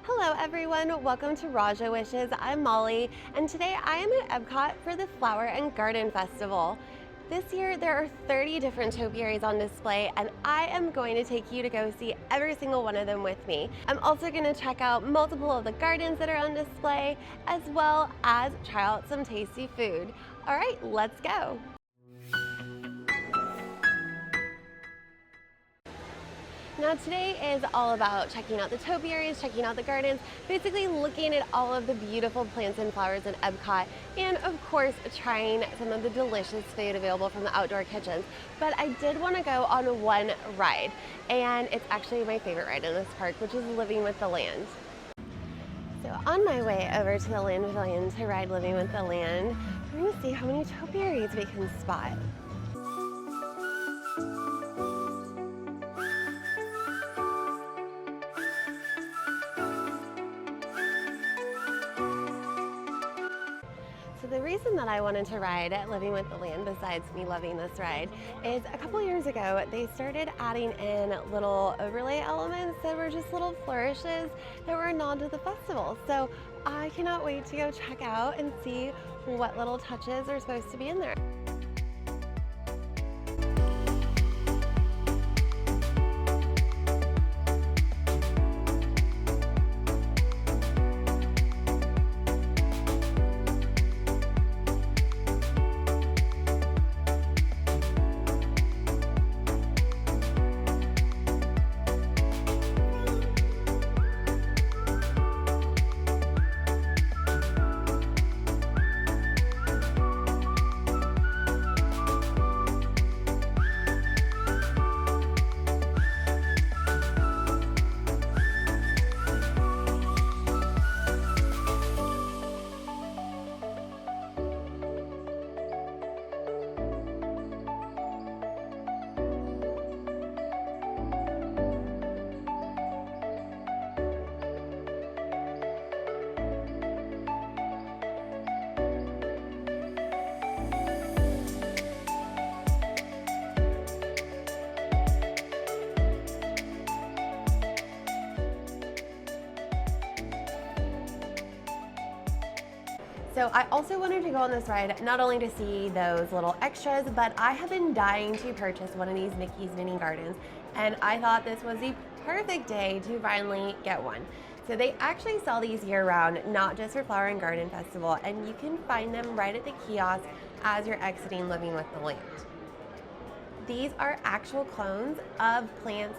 Hello everyone, welcome to Raja Wishes. I'm Molly, and today I am at EPCOT for the Flower and Garden Festival. This year there are 30 different topiaries on display, and I am going to take you to go see every single one of them with me. I'm also going to check out multiple of the gardens that are on display, as well as try out some tasty food. All right, let's go. Now today is all about checking out the topiaries, checking out the gardens, basically looking at all of the beautiful plants and flowers in EPCOT, and of course trying some of the delicious food available from the outdoor kitchens. But I did want to go on one ride, and it's actually my favorite ride in this park, which is Living with the Land. So on my way over to the Land Pavilion to ride Living with the Land, we're going to see how many topiaries we can spot. The reason that I wanted to ride at Living with the Land, besides me loving this ride, is a couple years ago they started adding in little overlay elements that were just little flourishes that were a nod to the festival. So I cannot wait to go check out and see what little touches are supposed to be in there. So I also wanted to go on this ride not only to see those little extras, but I have been dying to purchase one of these Mickey's Mini Gardens, and I thought this was the perfect day to finally get one. So they actually sell these year-round, not just for Flower and Garden Festival, and you can find them right at the kiosk as you're exiting Living with the Land. These are actual clones of plants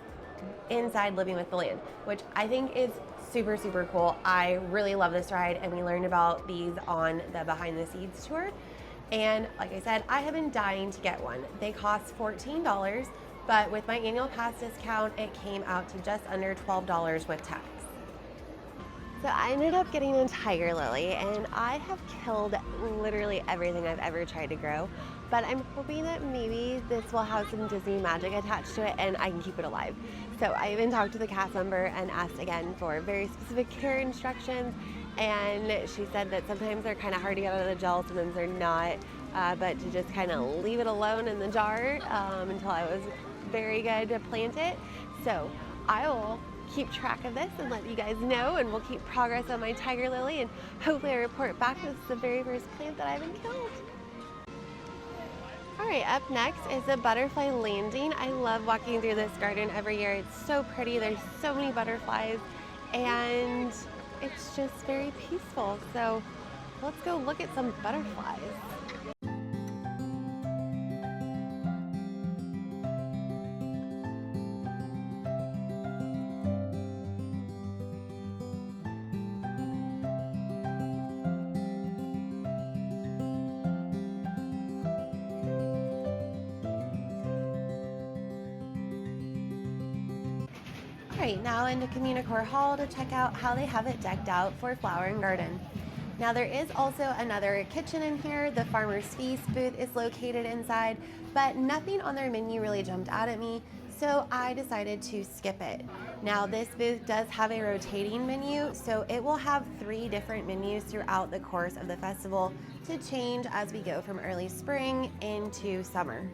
inside Living with the Land, which I think is super, super cool. I really love this ride, and we learned about these on the behind the scenes tour. And like I said, I have been dying to get one. They cost $14, but with my annual pass discount, it came out to just under $12 with tax. So I ended up getting a tiger lily, and I have killed literally everything I've ever tried to grow, but I'm hoping that maybe this will have some Disney magic attached to it and I can keep it alive. So I even talked to the cast member and asked again for very specific care instructions, and she said that sometimes they're kind of hard to get out of the gel, sometimes they're not, but to just kind of leave it alone in the jar until I was very good to plant it. So I will keep track of this and let you guys know, and we'll keep progress on my tiger lily, and hopefully I report back this is the very first plant that I haven't killed. Alright, up next is the butterfly landing. I love walking through this garden every year. It's so pretty, there's so many butterflies, and it's just very peaceful. So let's go look at some butterflies. Right, now into Communicore Hall to check out how they have it decked out for Flower and Garden. Now there is also another kitchen in here. The Farmer's Feast booth is located inside, but nothing on their menu really jumped out at me, so I decided to skip it. Now this booth does have a rotating menu, so it will have 3 different menus throughout the course of the festival to change as we go from early spring into summer.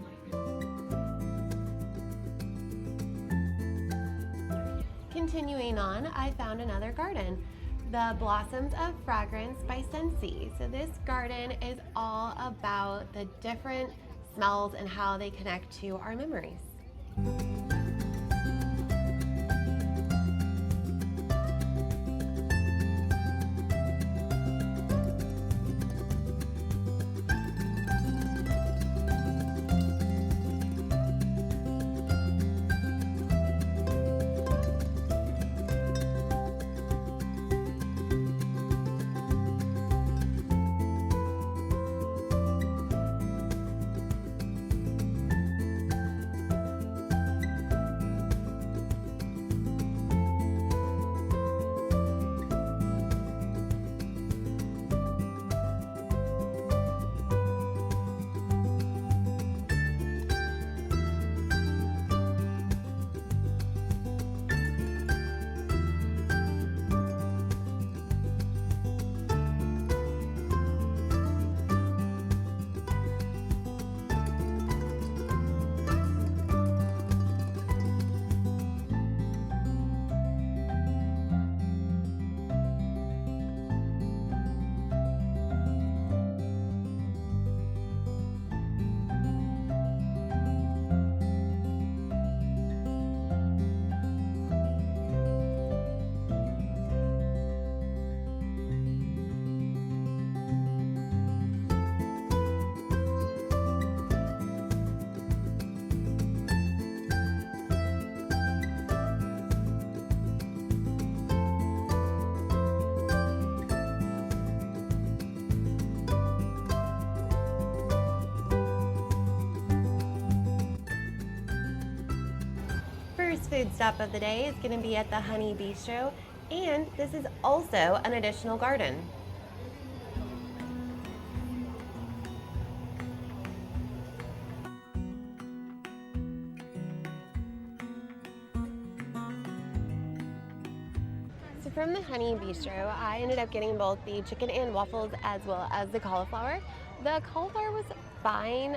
continuing on, I found another garden, the Blossoms of Fragrance by Scentsy. So this garden is all about the different smells and how they connect to our memories. First food stop of the day is going to be at the Honey Bistro, and this is also an additional garden. So from the Honey Bistro, I ended up getting both the chicken and waffles as well as the cauliflower. The cauliflower was fine.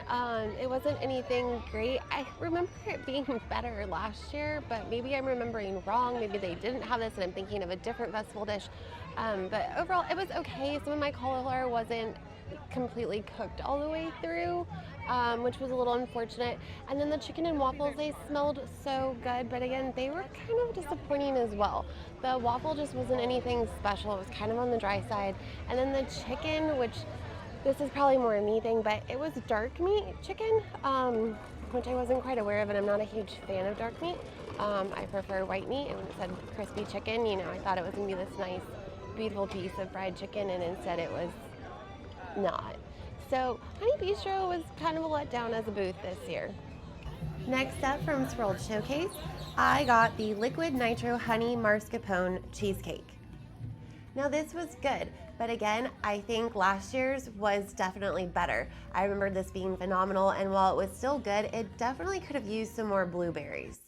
It wasn't anything great. I remember it being better last year, but maybe I'm remembering wrong. Maybe they didn't have this and I'm thinking of a different festival dish. But overall, it was okay. Some of my cauliflower wasn't completely cooked all the way through, which was a little unfortunate. And then the chicken and waffles, they smelled so good, but again, they were kind of disappointing as well. The waffle just wasn't anything special. It was kind of on the dry side. And then the chicken, which this is probably more a me thing, but it was dark meat chicken, which I wasn't quite aware of, and I'm not a huge fan of dark meat. I prefer white meat, and when it said crispy chicken, you know, I thought it was gonna be this nice, beautiful piece of fried chicken, and instead it was not. So Honey Bistro was kind of a letdown as a booth this year. Next up from Swirled Showcase, I got the Liquid Nitro Honey Mascarpone Cheesecake. Now this was good, but again, I think last year's was definitely better. I remember this being phenomenal, and while it was still good, it definitely could have used some more blueberries.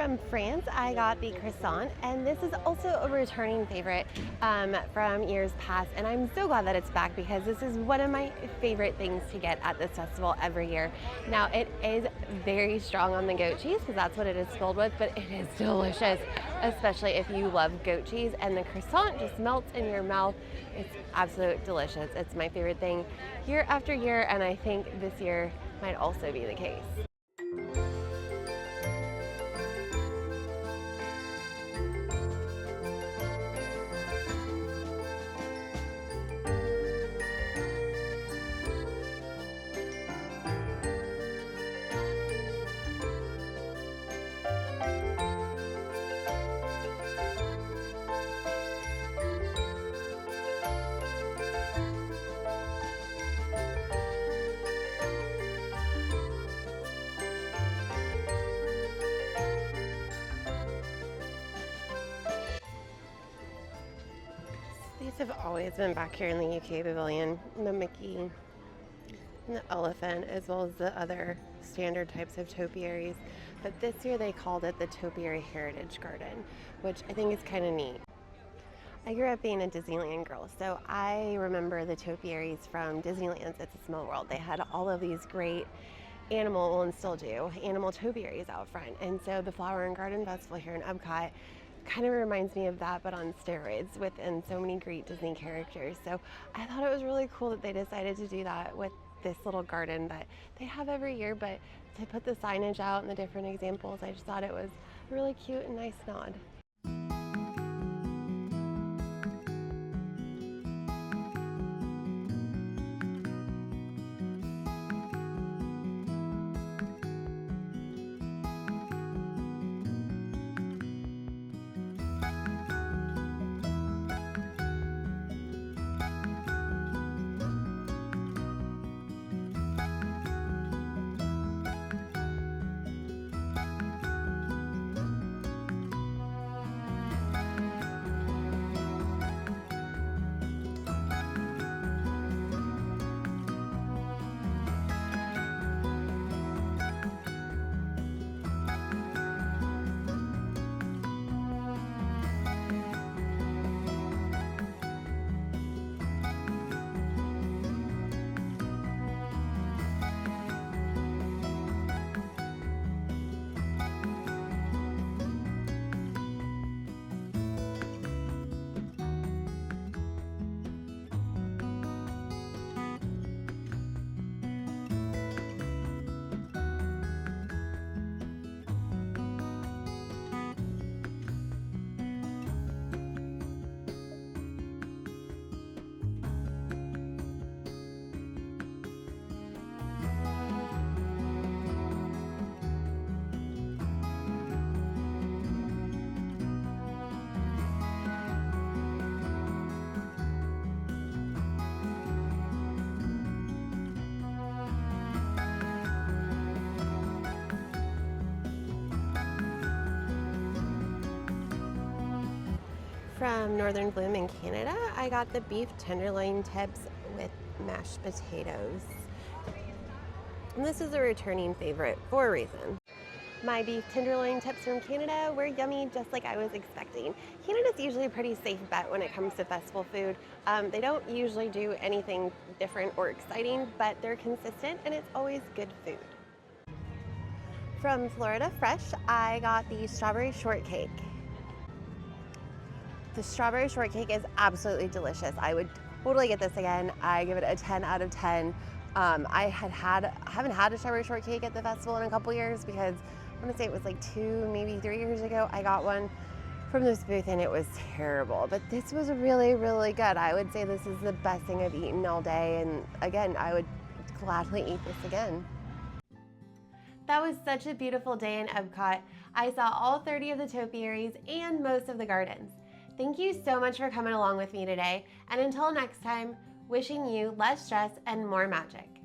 From France, I got the croissant, and this is also a returning favorite from years past, and I'm so glad that it's back because this is one of my favorite things to get at this festival every year. Now, it is very strong on the goat cheese because that's what it is filled with, but it is delicious, especially if you love goat cheese, and the croissant just melts in your mouth. It's absolutely delicious. It's my favorite thing year after year, and I think this year might also be the case. These have always been back here in the UK Pavilion, the Mickey and the elephant, as well as the other standard types of topiaries. But this year they called it the Topiary Heritage Garden, which I think is kind of neat. I grew up being a Disneyland girl, so I remember the topiaries from Disneyland's It's a Small World. They had all of these great animal, well, and still do, animal topiaries out front. And so the Flower and Garden Festival here in EPCOT kind of reminds me of that, but on steroids, within so many great Disney characters. So I thought it was really cool that they decided to do that with this little garden that they have every year, but to put the signage out and the different examples, I just thought it was a really cute and nice nod. From Northern Bloom in Canada, I got the beef tenderloin tips with mashed potatoes. And this is a returning favorite for a reason. My beef tenderloin tips from Canada were yummy, just like I was expecting. Canada's usually a pretty safe bet when it comes to festival food. They don't usually do anything different or exciting, but they're consistent and it's always good food. From Florida Fresh, I got the strawberry shortcake. The strawberry shortcake is absolutely delicious. I would totally get this again. I give it a 10 out of 10. I haven't had a strawberry shortcake at the festival in a couple years because I want to say it was like 2, maybe 3 years ago. I got one from this booth and it was terrible, but this was really, really good. I would say this is the best thing I've eaten all day, and again, I would gladly eat this again. That was such a beautiful day in EPCOT. I saw all 30 of the topiaries and most of the gardens. Thank you so much for coming along with me today, and until next time, wishing you less stress and more magic.